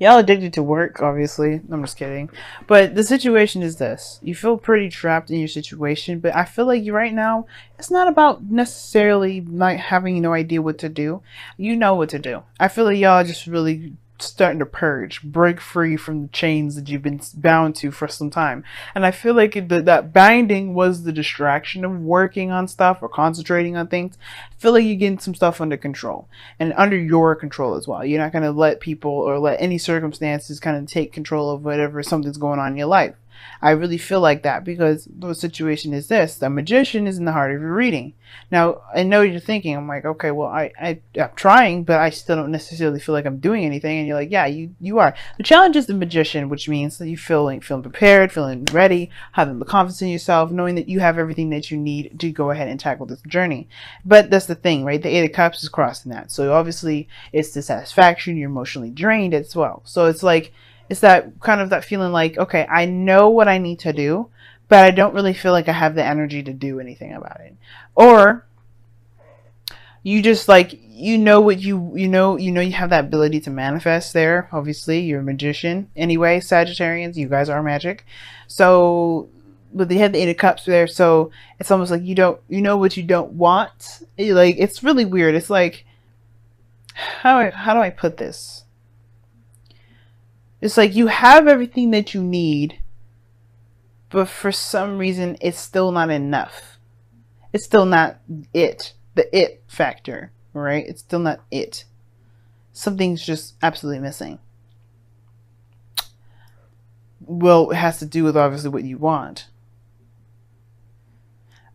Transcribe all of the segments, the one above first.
Y'all addicted to work, obviously. I'm just kidding. But the situation is this. You feel pretty trapped in your situation, but I feel like you right now, it's not about necessarily not having no idea what to do. You know what to do. I feel like y'all just really starting to purge, break free from the chains that you've been bound to for some time. And I feel like that binding was the distraction of working on stuff or concentrating on things. I feel like you're getting some stuff under control and under your control as well. You're not going to let people or let any circumstances kind of take control of whatever something's going on in your life. I really feel like that because the situation is this. The magician is in the heart of your reading. Now, I know you're thinking, I'm like, okay, well, I'm trying, but I still don't necessarily feel like I'm doing anything. And you're like, yeah, you are. The challenge is the magician, which means that you feeling prepared, feeling ready, having the confidence in yourself, knowing that you have everything that you need to go ahead and tackle this journey. But that's the thing, right? The Eight of Cups is crossing that. So obviously it's dissatisfaction. You're emotionally drained as well. So it's like, it's that kind of that feeling like, okay, I know what I need to do, but I don't really feel like I have the energy to do anything about it. Or you just like, you know what you have that ability to manifest there. Obviously, you're a magician. Anyway, Sagittarians, you guys are magic. So, but they had the Eight of Cups there, so it's almost like you know what you don't want. Like, it's really weird. It's like, how do I put this? It's like you have everything that you need, but for some reason, it's still not enough. It's still not it. The it factor, right? It's still not it. Something's just absolutely missing. Well, it has to do with obviously what you want.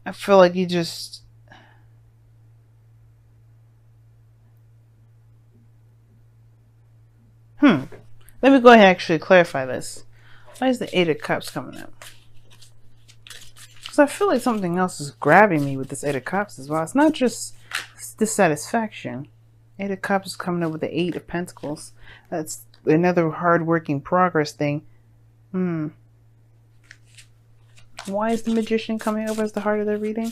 I feel like you just... Let me go ahead and actually clarify this. Why is the Eight of Cups coming up? Because I feel like something else is grabbing me with this Eight of Cups as well. It's not just dissatisfaction. Eight of Cups is coming up with the Eight of Pentacles. That's another hard-working progress thing. Why is the Magician coming up as the heart of the reading?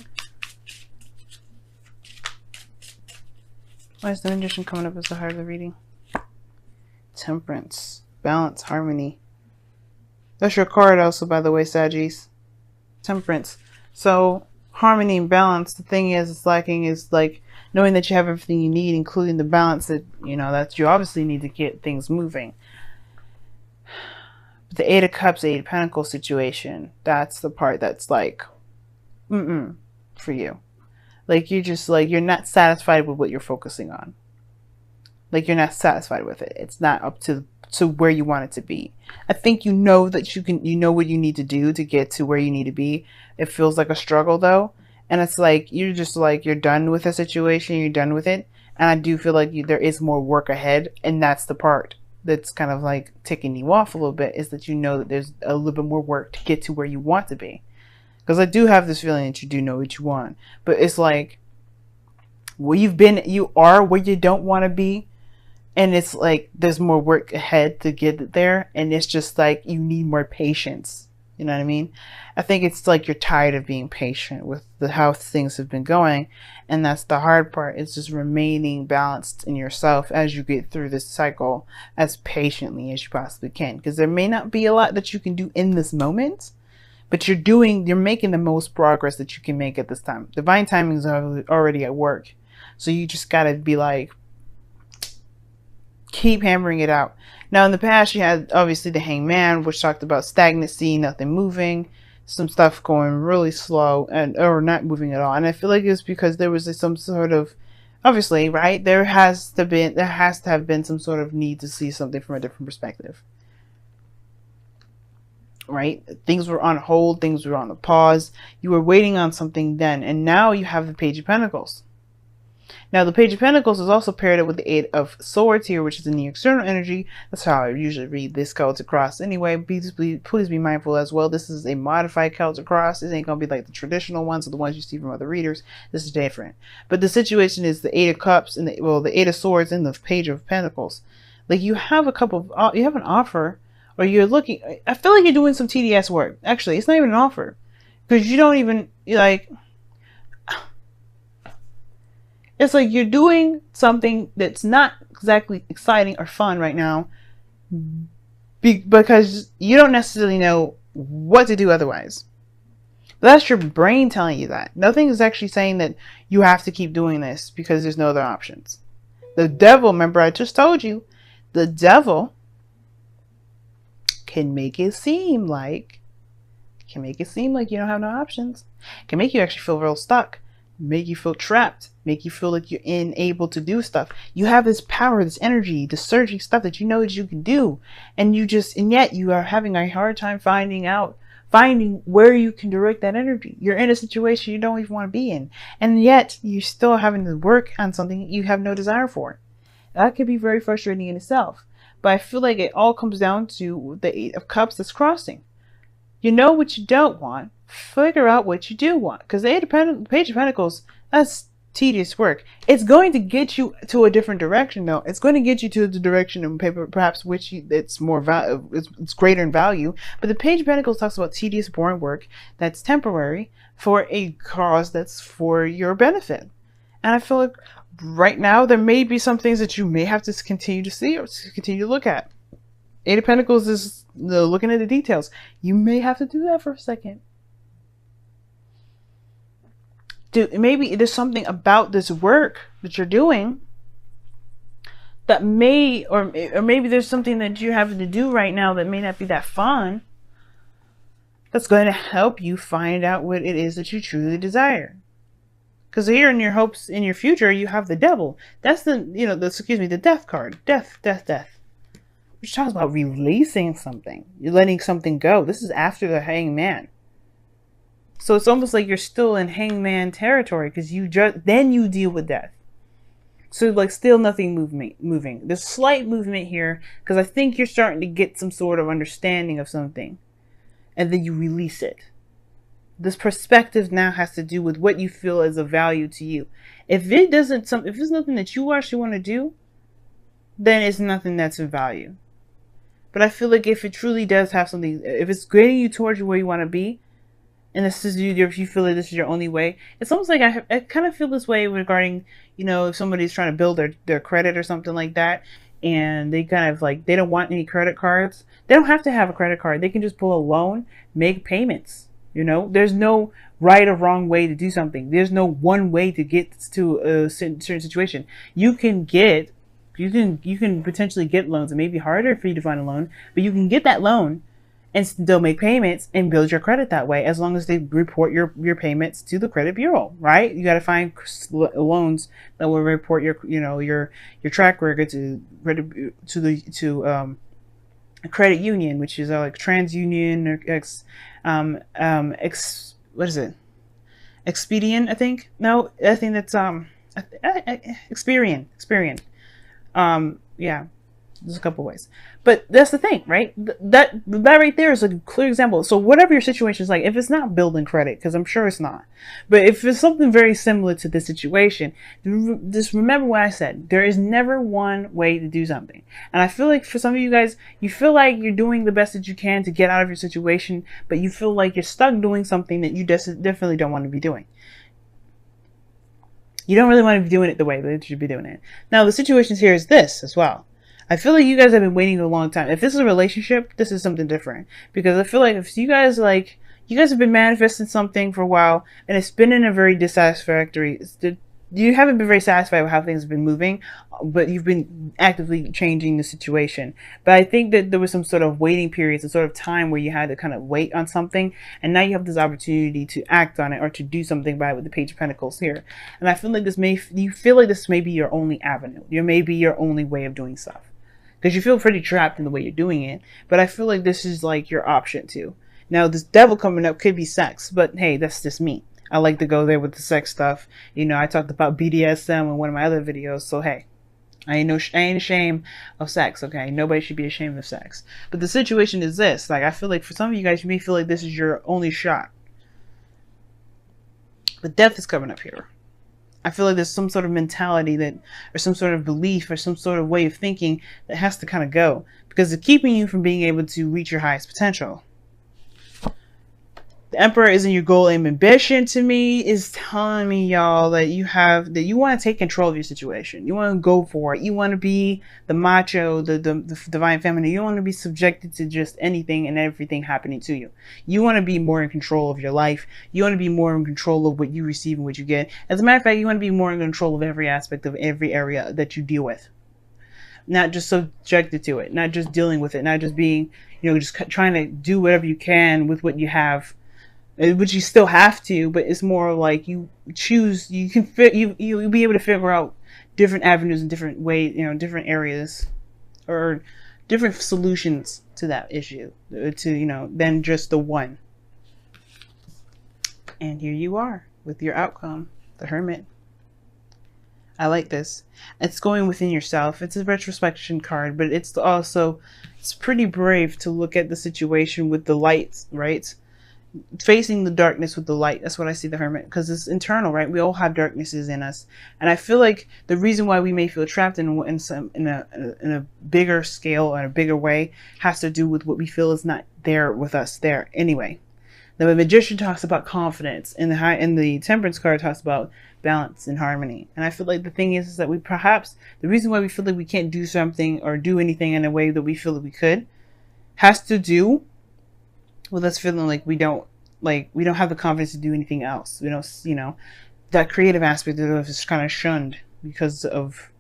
Why is the Magician coming up as the heart of the reading? Temperance, balance, harmony. That's your card also, by the way, Saggies. Temperance. So harmony and balance, the thing is it's lacking is like knowing that you have everything you need, including the balance that that you obviously need to get things moving. But the Eight of Cups, Eight of Pentacles situation, that's the part that's like for you. Like you're not satisfied with what you're focusing on. Like you're not satisfied with it. It's not up to where you want it to be. I think you know that you know what you need to do to get to where you need to be. It feels like a struggle though. And it's like, you're just like, you're done with the situation. You're done with it. And I do feel like there is more work ahead. And that's the part that's kind of like ticking you off a little bit, is that you know that there's a little bit more work to get to where you want to be. Because I do have this feeling that you do know what you want. But it's like, you are where you don't want to be. And it's like, there's more work ahead to get there. And it's just like, you need more patience. You know what I mean? I think it's like you're tired of being patient with how things have been going. And that's the hard part. It's just remaining balanced in yourself as you get through this cycle as patiently as you possibly can. Because there may not be a lot that you can do in this moment, but you're making the most progress that you can make at this time. Divine timing is already at work. So you just got to be like, keep hammering it out. Now in the past you had obviously the Hangman, which talked about stagnancy, nothing moving, some stuff going really slow or not moving at all. And I feel like it's because there was some sort of, obviously, right, there has to have been some sort of need to see something from a different perspective, right? Things were on hold, things were on a pause, you were waiting on something then, and now you have the Page of Pentacles. Now, the Page of Pentacles is also paired up with the Eight of Swords here, which is in the external energy. That's how I usually read this Celtic Cross. Anyway, please be mindful as well. This is a modified Celtic Cross. This ain't going to be like the traditional ones or the ones you see from other readers. This is different. But the situation is the Eight of Cups and the Eight of Swords and the Page of Pentacles. Like, you have you have an offer, or you're looking. I feel like you're doing some TDS work. Actually, it's not even an offer, because you don't even, like, it's like you're doing something that's not exactly exciting or fun right now, because you don't necessarily know what to do otherwise. But that's your brain telling you that. Nothing is actually saying that you have to keep doing this because there's no other options. The devil, remember I just told you, the devil can make it seem like you don't have no options. Can make you actually feel real stuck, make you feel trapped, make you feel like you're unable to do stuff. You have this power, this energy, this surging stuff that you know that you can do, and yet you are having a hard time finding where you can direct that energy. You're in a situation you don't even want to be in, and yet you're still having to work on something you have no desire for. That could be very frustrating in itself. But I feel like it all comes down to the Eight of Cups that's crossing. You know what you don't want. Figure out what you do want. Because the Page of Pentacles, that's tedious work. It's going to get you to a different direction, though. It's going to get you to the direction of paper, perhaps it's more it's greater in value. But the Page of Pentacles talks about tedious, boring work that's temporary for a cause that's for your benefit. And I feel like right now there may be some things that you may have to continue to see or continue to look at. Eight of Pentacles is looking at the details. You may have to do that for a second. Maybe there's something about this work that you're doing that may, or maybe there's something that you're having to do right now that may not be that fun. That's going to help you find out what it is that you truly desire. Because here in your hopes, in your future, you have the devil. That's the death card. Death. Which talks about releasing something. You're letting something go. This is after the Hangman. So it's almost like you're still in Hangman territory because then you deal with death. So like still nothing moving. There's slight movement here because I think you're starting to get some sort of understanding of something. And then you release it. This perspective now has to do with what you feel is of value to you. If it's nothing that you actually want to do, then it's nothing that's of value. But I feel like if it truly does have something, if it's getting you towards where you want to be, and if you feel like this is your only way, it's almost like I kind of feel this way regarding, if somebody's trying to build their credit or something like that, and they kind of like, they don't want any credit cards. They don't have to have a credit card. They can just pull a loan, make payments. There's no right or wrong way to do something. There's no one way to get to a certain situation. You can potentially get loans. It may be harder for you to find a loan, but you can get that loan and still make payments and build your credit that way, as long as they report your payments to the credit bureau, right? You got to find loans that will report your track record to a credit union, which is like TransUnion or what is it? Expedient, I think. No, I think that's Experian. Yeah, there's a couple ways, but that's the thing, right? That right there is a clear example. So whatever your situation is like, if it's not building credit, because I'm sure it's not, but if it's something very similar to this situation, just remember what I said. There is never one way to do something. And I feel like for some of you guys, you feel like you're doing the best that you can to get out of your situation, but you feel like you're stuck doing something that you definitely don't want to be doing. You don't really want to be doing it the way that you should be doing it. Now, the situation here is this as well. I feel like you guys have been waiting a long time. If this is a relationship, this is something different. Because I feel like if you guys have been manifesting something for a while, and it's been in a very you haven't been very satisfied with how things have been moving, but you've been actively changing the situation. But I think that there was some sort of waiting period, some sort of time where you had to kind of wait on something, and now you have this opportunity to act on it or to do something by it with the Page of Pentacles here. And I feel like this may be your only avenue. It may be your only way of doing stuff. Because you feel pretty trapped in the way you're doing it. But I feel like this is like your option too. Now, this devil coming up could be sex, but hey, that's just me. I like to go there with the sex stuff. I talked about BDSM in one of my other videos. So hey, I ain't ashamed of sex. Okay, nobody should be ashamed of sex. But the situation is this: like, I feel like for some of you guys, you may feel like this is your only shot. But death is coming up here. I feel like there's some sort of mentality or some sort of belief, or some sort of way of thinking that has to kind of go, because it's keeping you from being able to reach your highest potential. The Emperor isn't your goal and ambition to me, is telling me, y'all, that you want to take control of your situation. You want to go for it. You want to be the macho, the divine feminine. You want to be subjected to just anything and everything happening to you. You want to be more in control of your life. You want to be more in control of what you receive and what you get. As a matter of fact, you want to be more in control of every aspect of every area that you deal with. Not just subjected to it, not just dealing with it, not just being, just trying to do whatever you can with what you have, which you still have to, but it's more like you choose, you'll be able to figure out different avenues in different ways, different areas or different solutions to that issue, than just the one. And here you are with your outcome, the Hermit. I like this. It's going within yourself. It's a retrospection card, but it's pretty brave to look at the situation with the light, right? Facing the darkness with the light. That's what I see the Hermit, because it's internal, right? We all have darknesses in us, and I feel like the reason why we may feel trapped in a bigger scale or a bigger way has to do with what we feel is not there with us there anyway. The Magician talks about confidence, and the Temperance card talks about balance and harmony. And I feel like the thing is that the reason why we feel like we can't do something or do anything in a way that we feel that we could has to do with us feeling like we don't have the confidence to do anything else. We don't, that creative aspect of us is kind of shunned because of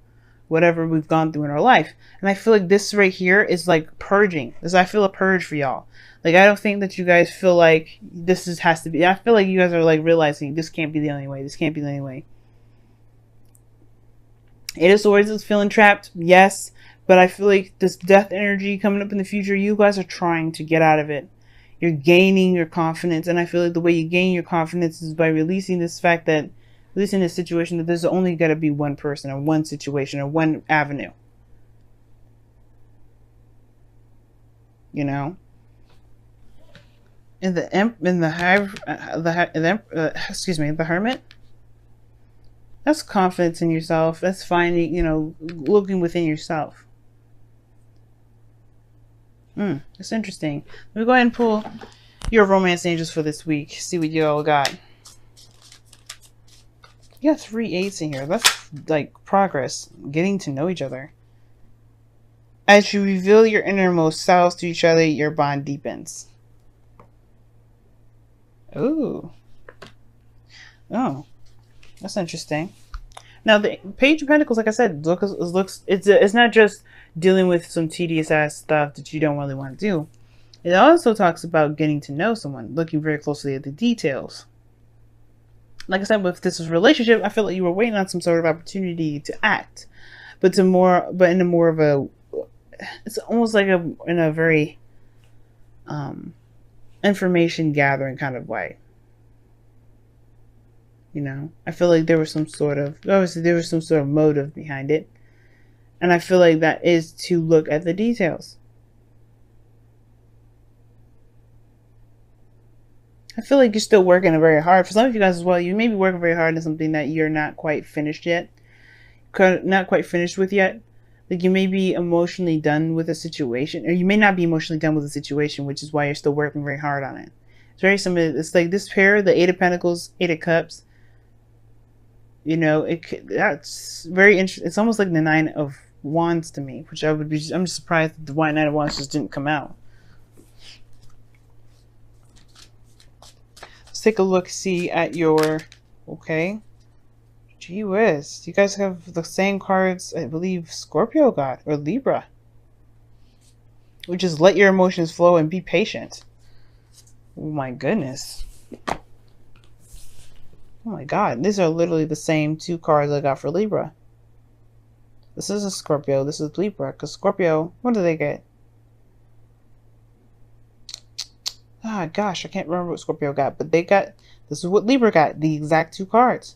whatever we've gone through in our life. And I feel like this right here is like purging. I feel a purge for y'all. Like, I don't think that you guys feel like has to be. I feel like you guys are like realizing this can't be the only way. This can't be the only way. Eight of Swords is feeling trapped, yes, but I feel like this death energy coming up in the future, you guys are trying to get out of it. You're gaining your confidence, and I feel like the way you gain your confidence is by releasing this situation that there's only got to be one person or one situation or one avenue. In the Hermit, that's confidence in yourself. That's finding, looking within yourself. That's interesting. Let me go ahead and pull your romance angels for this week. See what you all got. You got 3 8s in here. That's like progress. Getting to know each other. As you reveal your innermost selves to each other, your bond deepens. Ooh. Oh. That's interesting. Now, the Page of Pentacles, like I said, it's not just dealing with some tedious ass stuff that you don't really want to do. It also talks about getting to know someone, looking very closely at the details. Like I said, with this relationship, I feel like you were waiting on some sort of opportunity to act, but in a more of a, it's almost like in a very information gathering kind of way. I feel like there was some sort of motive behind it. And I feel like that is to look at the details. I feel like you're still working very hard. For some of you guys as well, you may be working very hard on something that you're not quite finished yet. Not quite finished with yet. Like, you may be emotionally done with a situation, or you may not be emotionally done with a situation, which is why you're still working very hard on it. It's very similar. It's like this pair, the 8 of Pentacles, 8 of Cups. That's very interesting. It's almost like the 9 of Wands to me, which I'm just surprised that the 9 of Wands just didn't come out. Let's take a look, see at your, okay. Gee whiz, you guys have the same cards, I believe, Scorpio got, or Libra. Which is let your emotions flow and be patient. Oh my goodness. Oh my god, these are literally the same 2 cards I got for Libra. This is a Scorpio, this is Libra, because Scorpio, what do they get? Ah, gosh, I can't remember what Scorpio got, but this is what Libra got, the exact 2 cards.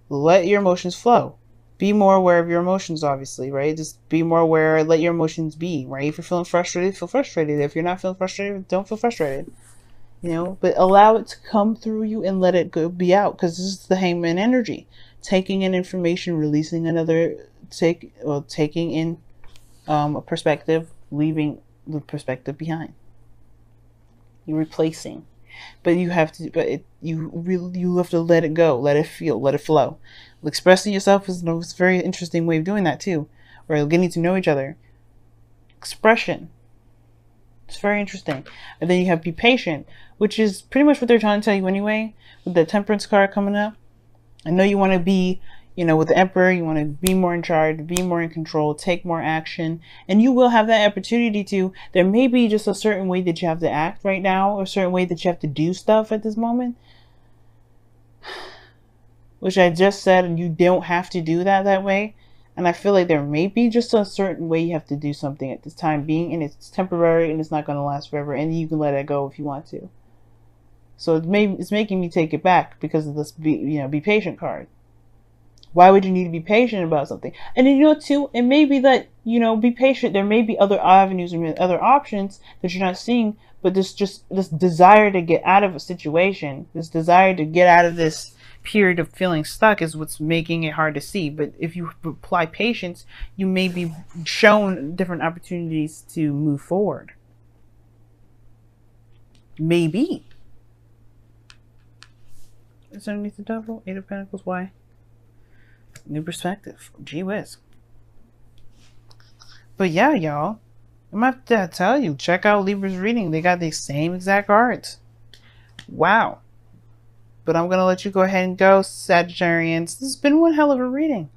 Let your emotions flow. Be more aware of your emotions, obviously, right? Just be more aware, let your emotions be, right? If you're feeling frustrated, feel frustrated. If you're not feeling frustrated, don't feel frustrated. But allow it to come through you and let it be out, because this is the Hangman energy. Taking in information, releasing another, taking in a perspective, leaving the perspective behind. You're replacing. but you have to, you have to let it go, let it feel, let it flow. Expressing yourself is a very interesting way of doing that too, or getting to know each other. Expression. It's very interesting. And then you have be patient, which is pretty much what they're trying to tell you anyway, with the Temperance card coming up. I know you want to be, with the Emperor, you want to be more in charge, be more in control, take more action, and you will have that opportunity to. There may be just a certain way that you have to act right now, or a certain way that you have to do stuff at this moment, which I just said, and you don't have to do that way. And I feel like there may be just a certain way you have to do something at this time being, and it's temporary and it's not going to last forever, and you can let it go if you want to. So it's making me take it back because of this be patient card. Why would you need to be patient about something? And then, too, it may be that, be patient. There may be other avenues or other options that you're not seeing, but this desire to get out of a situation, this desire to get out of this period of feeling stuck is what's making it hard to see. But if you apply patience, you may be shown different opportunities to move forward. Maybe. It's underneath the Devil. 8 of Pentacles. Why? New perspective. Gee whiz. But yeah, y'all, I'm gonna have to tell you, check out Libra's reading. They got the same exact cards. Wow. But I'm gonna let you go ahead and go, Sagittarians. This has been one hell of a reading.